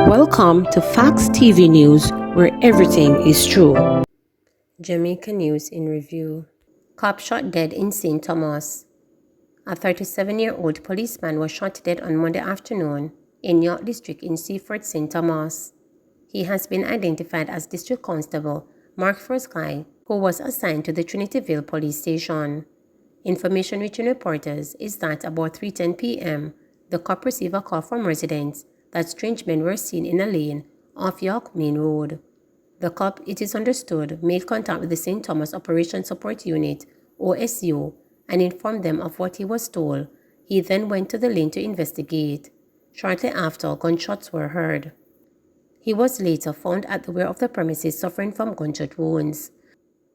Welcome to Facts TV News, where everything is true. Jamaica News in Review. Cop shot dead in St. Thomas. A 37-year-old policeman was shot dead on Monday afternoon in York District in Seaford, St. Thomas. He has been identified as District Constable Mark Forsky, who was assigned to the Trinityville Police Station. Information reaching reporters is that about 3:10 p.m., the cop received a call from residents that strange men were seen in a lane off York Main Road. The cop, it is understood, made contact with the St. Thomas Operation Support Unit, OSU, and informed them of what he was told. He then went to the lane to investigate. Shortly after, gunshots were heard. He was later found at the rear of the premises suffering from gunshot wounds.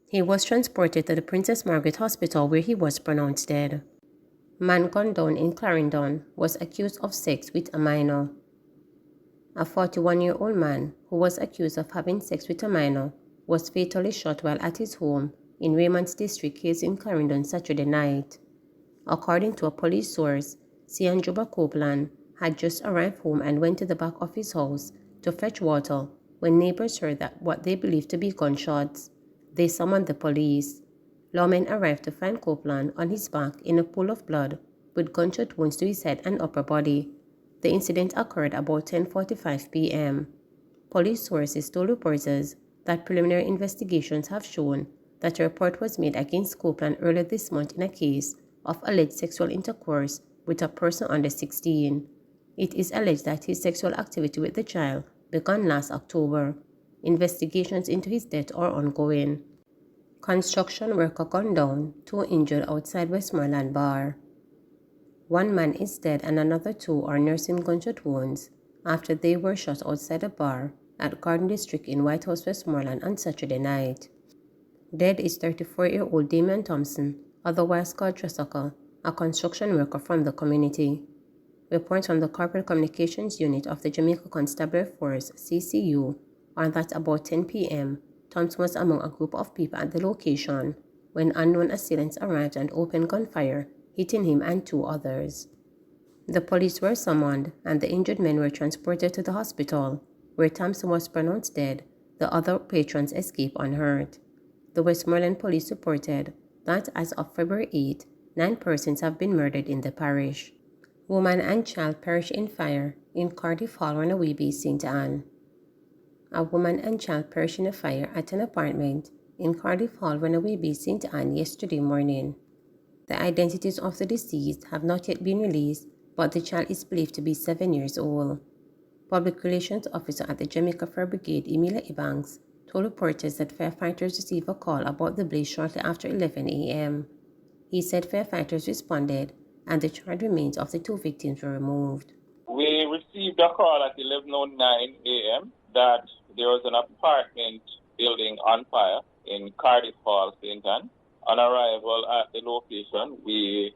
He was transported to the Princess Margaret Hospital where he was pronounced dead. Man gunned down in Clarendon was accused of sex with a minor. A 41-year-old man who was accused of having sex with a minor was fatally shot while at his home in Raymond's district case in Clarendon Saturday night. According to a police source, Sian Juba Copeland had just arrived home and went to the back of his house to fetch water when neighbors heard that what they believed to be gunshots. They summoned the police. Lawmen arrived to find Copeland on his back in a pool of blood with gunshot wounds to his head and upper body. The incident occurred about 10:45 p.m. Police sources told reporters that preliminary investigations have shown that a report was made against Copeland earlier this month in a case of alleged sexual intercourse with a person under 16. It is alleged that his sexual activity with the child began last October. Investigations into his death are ongoing. Construction worker gunned down, 2 injured outside Westmoreland bar. 1 man is dead and another 2 are nursing gunshot wounds after they were shot outside a bar at Garden District in Whitehouse, Westmoreland on Saturday night. Dead is 34-year-old Damian Thompson, otherwise called Trasucker, a construction worker from the community. Reports from the Corporate Communications Unit of the Jamaica Constabulary Force, CCU, are that about 10 p.m., Thompson was among a group of people at the location when unknown assailants arrived and opened gunfire, hitting him and 2 others. The police were summoned and the injured men were transported to the hospital, where Thompson was pronounced dead. The other patrons escaped unhurt. The Westmoreland police reported that as of February 8, 9 persons have been murdered in the parish. Woman and child perished in fire in Cardiff Hall, Runaway, St. Anne. A woman and child perished in a fire at an apartment in Cardiff Hall, Runaway, St. Anne yesterday morning. The identities of the deceased have not yet been released, but the child is believed to be 7 years old. Public Relations Officer at the Jamaica Fire Brigade, Emilia Ebanks, told reporters that firefighters received a call about the blaze shortly after 11 a.m. He said firefighters responded and the charred remains of the 2 victims were removed. We received a call at 11:09 a.m. that there was an apartment building on fire in Cardiff Hall, St. Anne. On arrival at the location, we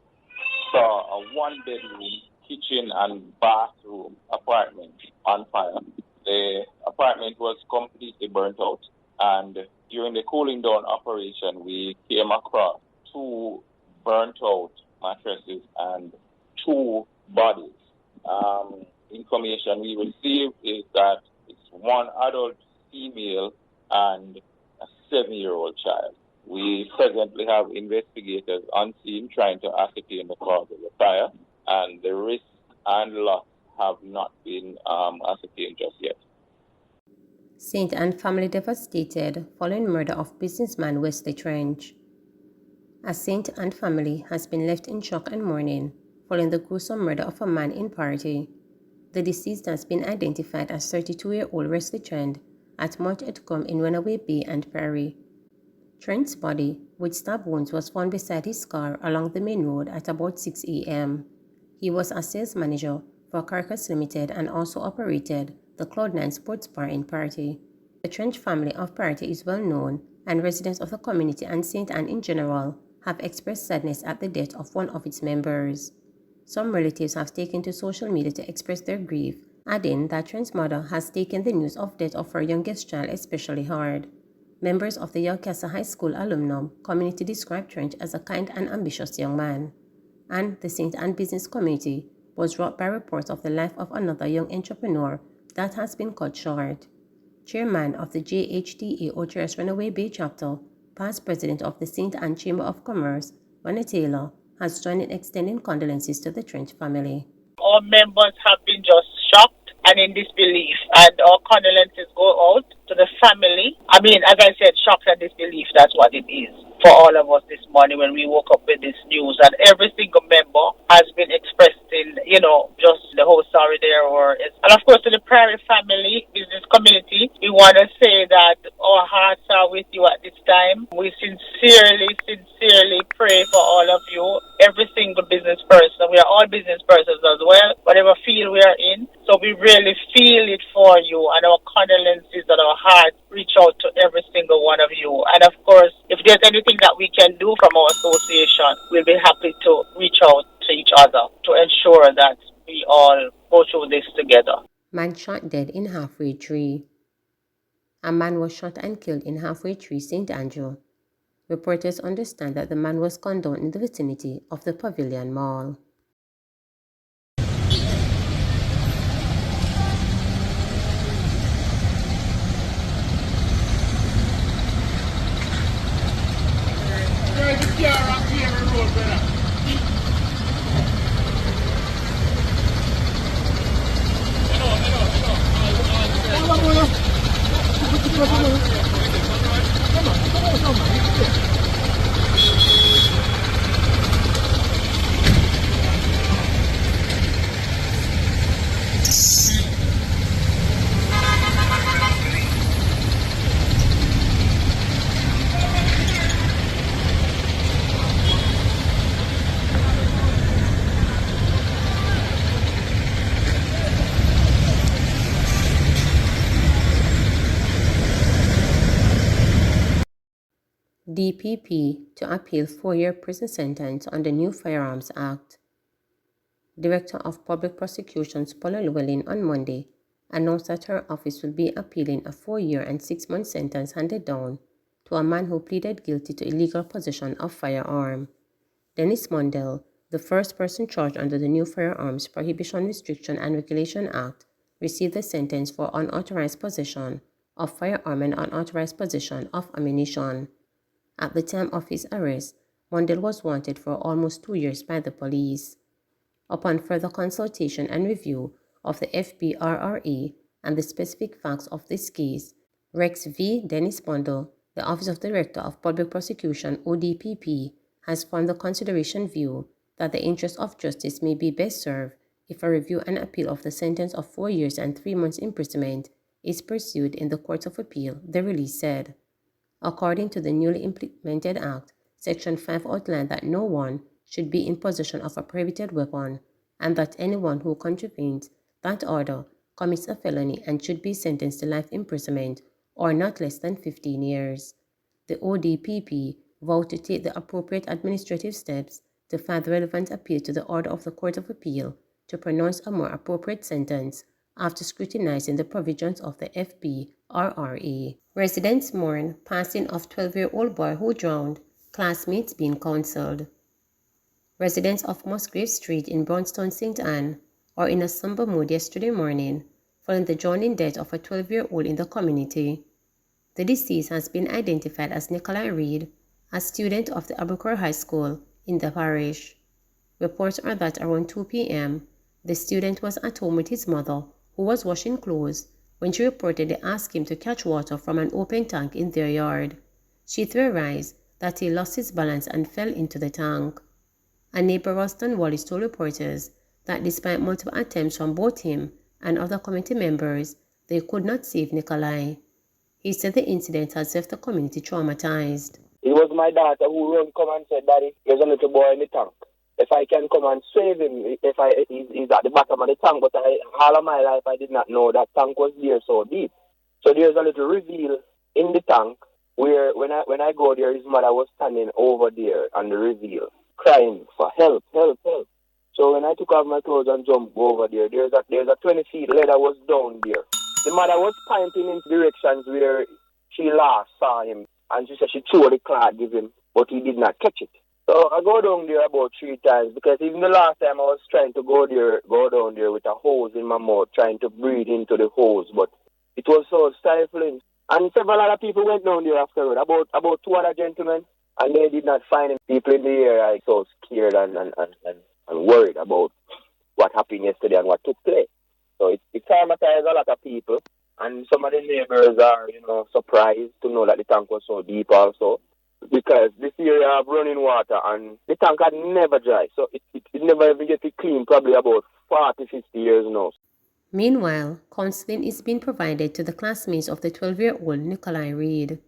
saw a 1-bedroom kitchen and bathroom apartment on fire. The apartment was completely burnt out, and during the cooling down operation, we came across 2 burnt out mattresses and 2 bodies. Information we received is that it's 1 adult female and a 7-year-old child. We presently have investigators on scene trying to ascertain the cause of the fire, and the risk and loss have not been ascertained just yet. St. Anne family devastated following murder of businessman Wesley Trench. A St. Anne family has been left in shock and mourning following the gruesome murder of a man in Party. The deceased has been identified as 32-year-old Wesley Trent at Mount Edgecombe in Runaway Bay and Perry. Trent's body, with stab wounds, was found beside his car along the main road at about 6 a.m. He was a sales manager for Carcass Limited and also operated the Cloud9 Sports Bar in Party. The Trench family of Party is well known, and residents of the community and St. Anne in general have expressed sadness at the death of one of its members. Some relatives have taken to social media to express their grief, adding that Trent's mother has taken the news of death of her youngest child especially hard. Members of the Yalcassa High School alumnum community described Trench as a kind and ambitious young man. And the St. Anne business community was wrought by reports of the life of another young entrepreneur that has been cut short. Chairman of the JHTA Ocheres Runaway Bay Chapter, past president of the St. Anne Chamber of Commerce, Ronnie Taylor, has joined in extending condolences to the Trench family. Our members have been just shocked and in disbelief, and our condolences go out to the family. I mean, as I said, shocked and disbelief, that's what it is for all of us this morning when we woke up with this news. And every single member has been expressing, just the whole sorry there. And of course, to the private family, business community, we want to say that our hearts are with you at this time. We sincerely pray for all of you, every single business person. We are all business persons as well, whatever field we are in. So we really feel it for you, and our condolences and our hearts reach out to every single one of you. And of course, if there's anything that we can do from our association, we'll be happy to reach out to each other to ensure that we all go through this together. Man shot dead in Halfway Tree. A man was shot and killed in Halfway Tree, St. Andrew. Reporters understand that the man was gunned down in the vicinity of the Pavilion Mall. DPP to appeal 4-year prison sentence on the new Firearms Act. Director of Public Prosecutions Paula Llewellyn on Monday announced that her office will be appealing a 4-year and 6-month sentence handed down to a man who pleaded guilty to illegal possession of firearm. Dennis Mundell, the first person charged under the new Firearms Prohibition, Restriction and Regulation Act, received the sentence for unauthorized possession of firearm and unauthorized possession of ammunition. At the time of his arrest, Mundell was wanted for almost 2 years by the police. Upon further consultation and review of the FBRRA and the specific facts of this case, Rex V. Dennis Mundell, the Office of Director of Public Prosecution ODPP, has formed the consideration view that the interest of justice may be best served if a review and appeal of the sentence of 4 years and 3 months imprisonment is pursued in the Court of Appeal, the release said. According to the newly implemented Act, Section 5 outlined that no one should be in possession of a prohibited weapon, and that anyone who contravenes that order commits a felony and should be sentenced to life imprisonment or not less than 15 years. The ODPP vowed to take the appropriate administrative steps to file the relevant appeal to the order of the Court of Appeal to pronounce a more appropriate sentence after scrutinizing the provisions of the FBRRA. Residents mourn passing of 12-year-old boy who drowned, classmates being counseled. Residents of Musgrave Street in Brownstown, St. Anne, are in a somber mood yesterday morning following the drowning death of a 12-year-old in the community. The deceased has been identified as Nikolai Reed, a student of the Abercrombie High School in the parish. Reports are that around 2 p.m., the student was at home with his mother, who was washing clothes, when she reportedly asked him to catch water from an open tank in their yard. She theorized that he lost his balance and fell into the tank. A neighbor, Ralston Wallace, told reporters that despite multiple attempts from both him and other community members, they could not save Nikolai. He said the incident has left the community traumatized. It was my daughter who ran come and said, "Daddy, there's a little boy in the tank. If I can come and save him, he's at the bottom of the tank." But all of my life, I did not know that tank was there so deep. So there's a little reveal in the tank where when I go there, his mother was standing over there on the reveal, crying for help, help, help. So when I took off my clothes and jumped over there, there's a 20 feet ladder was down there. The mother was pointing in directions where she last saw him, and she said she threw the cloth, give him, but he did not catch it. So I go down there about 3 times because even the last time I was trying to go down there with a hose in my mouth, trying to breathe into the hose, but it was so stifling. And several other people went down there afterward, about two other gentlemen, and they did not find any people in the area. I was so scared and worried about what happened yesterday and what took place. So it traumatized a lot of people, and some of the neighbors are, surprised to know that the tank was so deep also, because this area have running water and the tank had never dry, so it never even get it clean, probably about 40, 50 years now. Meanwhile, counseling is being provided to the classmates of the 12-year-old Nikolai Reed.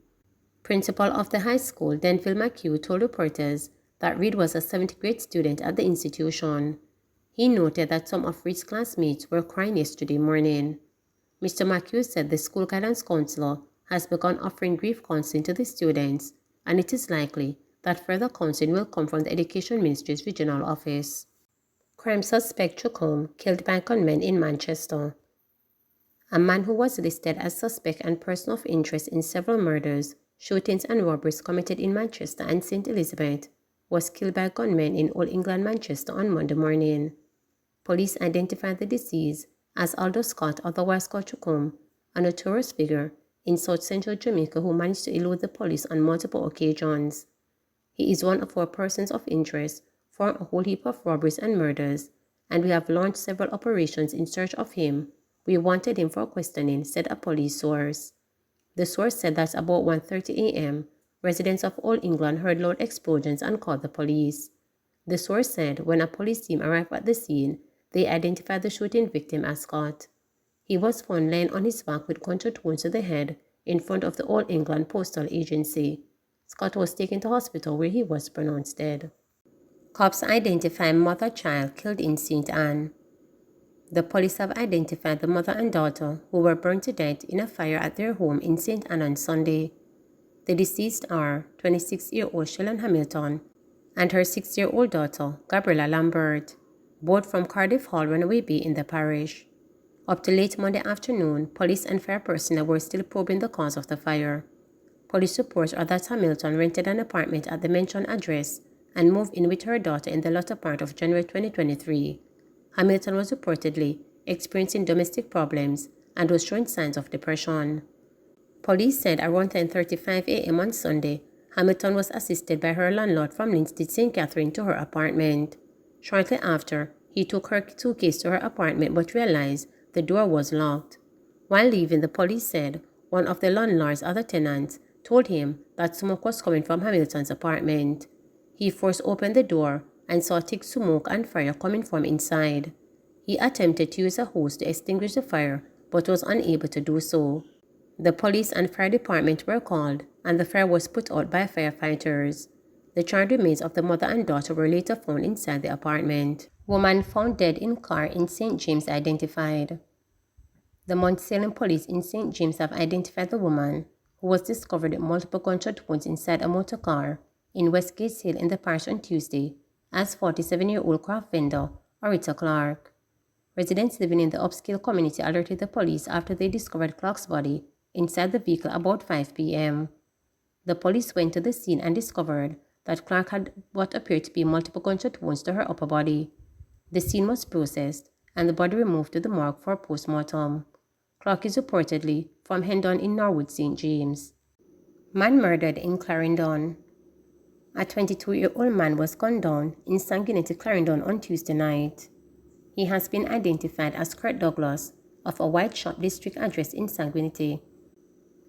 Principal of the high school, Denville McHugh, told reporters that Reed was a 7th grade student at the institution. He noted that some of Reed's classmates were crying yesterday morning. Mr. McHugh said the school guidance counselor has begun offering grief counseling to the students, and it is likely that further counseling will come from the Education Ministry's regional office. Crime suspect Chukum killed by gunmen in Manchester. A man who was listed as suspect and person of interest in several murders, shootings and robberies committed in Manchester and St. Elizabeth was killed by gunmen in Old England, Manchester on Monday morning. Police identified the deceased as Aldo Scott, otherwise called Chukum, a notorious figure in South Central Jamaica who managed to elude the police on multiple occasions. He is one of our persons of interest for a whole heap of robberies and murders, and we have launched several operations in search of him. We wanted him for questioning, said a police source. The source said that about 1:30 a.m., residents of Old England heard loud explosions and called the police. The source said when a police team arrived at the scene, they identified the shooting victim as Scott. He was found lying on his back with gunshot wounds to the head in front of the Old England Postal Agency. Scott was taken to hospital where he was pronounced dead. Cops identify mother-child killed in St. Anne. The police have identified the mother and daughter who were burned to death in a fire at their home in St. Anne on Sunday. The deceased are 26-year-old Shellen Hamilton and her 6-year-old daughter, Gabriella Lambert, both from Cardiff Hall, Runaway Bay in the parish. Up to late Monday afternoon, police and fire personnel were still probing the cause of the fire. Police reports are that Hamilton rented an apartment at the mentioned address and moved in with her daughter in the latter part of January 2023. Hamilton was reportedly experiencing domestic problems and was showing signs of depression. Police said around 10:35 a.m. on Sunday, Hamilton was assisted by her landlord from Linstead St. Catherine to her apartment. Shortly after, he took her suitcase to her apartment but realized the door was locked. While leaving, the police said one of the landlord's other tenants told him that smoke was coming from Hamilton's apartment. He forced open the door and saw thick smoke and fire coming from inside. He attempted to use a hose to extinguish the fire but was unable to do so. The police and fire department were called and the fire was put out by firefighters. The charred remains of the mother and daughter were later found inside the apartment. Woman found dead in car in St. James identified. The Mount Salem police in St. James have identified the woman who was discovered with multiple gunshot wounds inside a motor car in Westgate Hill in the parish on Tuesday as 47-year-old craft vendor Orita Clark. Residents living in the upscale community alerted the police after they discovered Clark's body inside the vehicle about 5 p.m. The police went to the scene and discovered that Clark had what appeared to be multiple gunshot wounds to her upper body. The scene was processed and the body removed to the morgue for post-mortem. Clark is reportedly from Hendon in Norwood, St. James. Man murdered in Clarendon. A 22-year-old man was gunned down in Sanguinetti, Clarendon on Tuesday night. He has been identified as Kurt Douglas of a White Shop district address in Sanguinetti.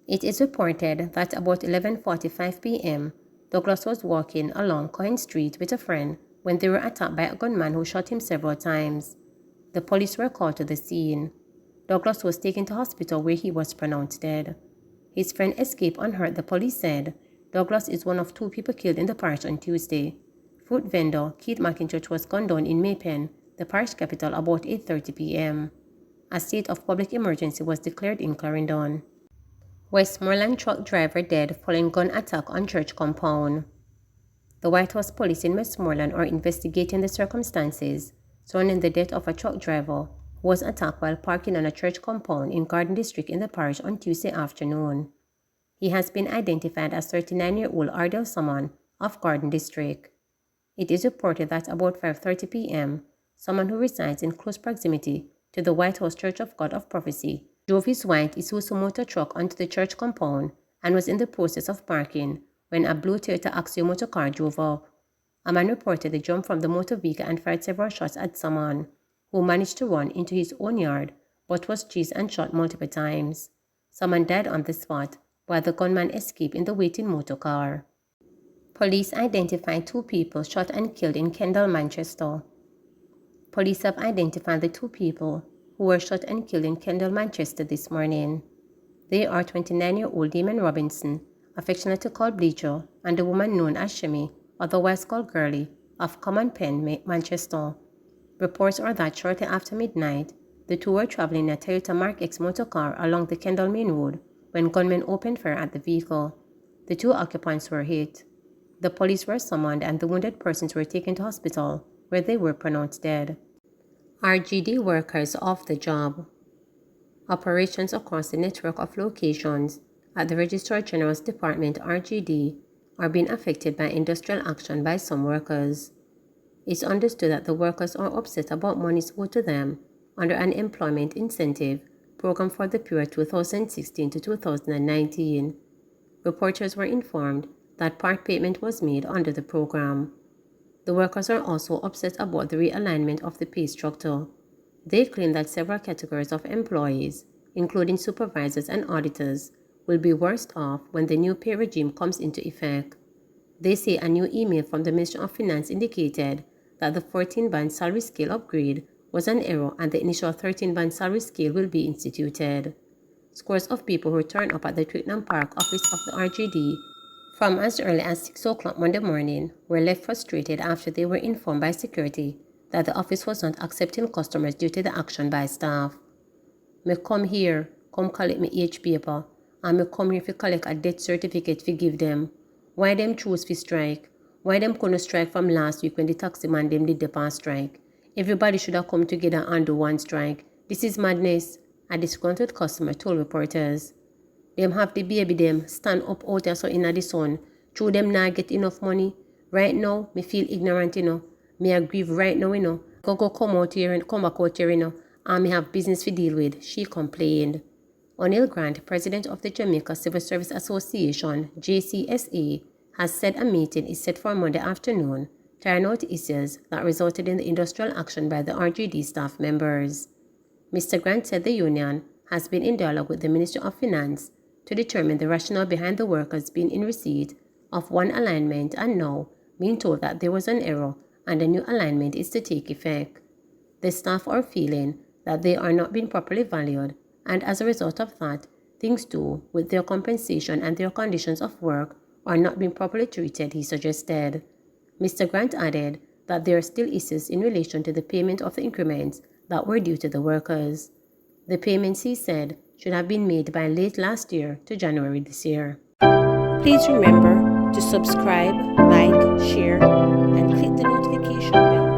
It is reported that about 11:45 p.m., Douglas was walking along Cohen Street with a friend when they were attacked by a gunman who shot him several times. The police were called to the scene. Douglas was taken to hospital where he was pronounced dead. His friend escaped unhurt, the police said. Douglas is one of 2 people killed in the parish on Tuesday. Fruit vendor Keith McIntosh was gunned down in Maypen, the parish capital, about 8:30 p.m. A state of public emergency was declared in Clarendon. Westmoreland truck driver dead following gun attack on church compound. The White House police in Westmoreland are investigating the circumstances surrounding the death of a truck driver who was attacked while parking on a church compound in Garden District in the parish on Tuesday afternoon. He has been identified as 39-year-old Ardell Salmon of Garden District. It is reported that about 5:30 p.m., someone who resides in close proximity to the White House Church of God of Prophecy drove his white Isuzu motor truck onto the church compound and was in the process of parking when a blue Toyota Axio motor car drove up. A man reportedly jumped from the motor vehicle and fired several shots at someone, who managed to run into his own yard but was chased and shot multiple times. Someone died on the spot, while the gunman escaped in the waiting motor car. Police identified 2 people shot and killed in Kendal, Manchester. Police have identified the 2 people who were shot and killed in Kendal, Manchester this morning. They are 29-year-old Damon Robinson, affectionately called Bleacher, and the woman known as Shimmy, otherwise called Girlie, of Common Pen, Manchester. Reports are that shortly after midnight, the 2 were traveling in a Toyota Mark X motor car along the Kendal Main Road when gunmen opened fire at the vehicle. The 2 occupants were hit. The police were summoned and the wounded persons were taken to hospital, where they were pronounced dead. RGD workers off the job. Operations across the network of locations at the Registrar General's Department (RGD) are being affected by industrial action by some workers. It's understood that the workers are upset about monies owed to them under an employment incentive program for the period 2016 to 2019. Reporters were informed that part payment was made under the program. The workers are also upset about the realignment of the pay structure. They claim that several categories of employees, including supervisors and auditors, will be worse off when the new pay regime comes into effect. They say a new email from the Ministry of Finance indicated that the 14-band salary scale upgrade was an error and the initial 13-band salary scale will be instituted. Scores of people who turned up at the Twickenham Park office of the RGD from as early as 6 o'clock Monday morning were left frustrated after they were informed by security that the office was not accepting customers due to the action by staff. "Me come here, come collect me age paper, and me come here to collect a death certificate to give them. Why them choose to strike? Why them couldn't strike from last week when the taxi man them did the past strike? Everybody should have come together and do one strike. This is madness," a disgruntled customer told reporters. "Them have the baby them stand up out there so in the sun. Through them not get enough money. Right now, me feel ignorant, Me a grieve right now, Go come out here and come back out here, And me have business to deal with," she complained. O'Neill Grant, president of the Jamaica Civil Service Association, JCSA, has said a meeting is set for Monday afternoon to iron out issues that resulted in the industrial action by the RGD staff members. Mr. Grant said the union has been in dialogue with the Ministry of Finance to determine the rationale behind the workers being in receipt of one alignment and now being told that there was an error and a new alignment is to take effect. The staff are feeling that they are not being properly valued, and as a result of that, things too with their compensation and their conditions of work are not being properly treated, he suggested. Mr. Grant added that there are still issues in relation to the payment of the increments that were due to the workers. The payments, he said, should have been made by late last year to January this year. Please remember to subscribe, like, share, and click the notification bell.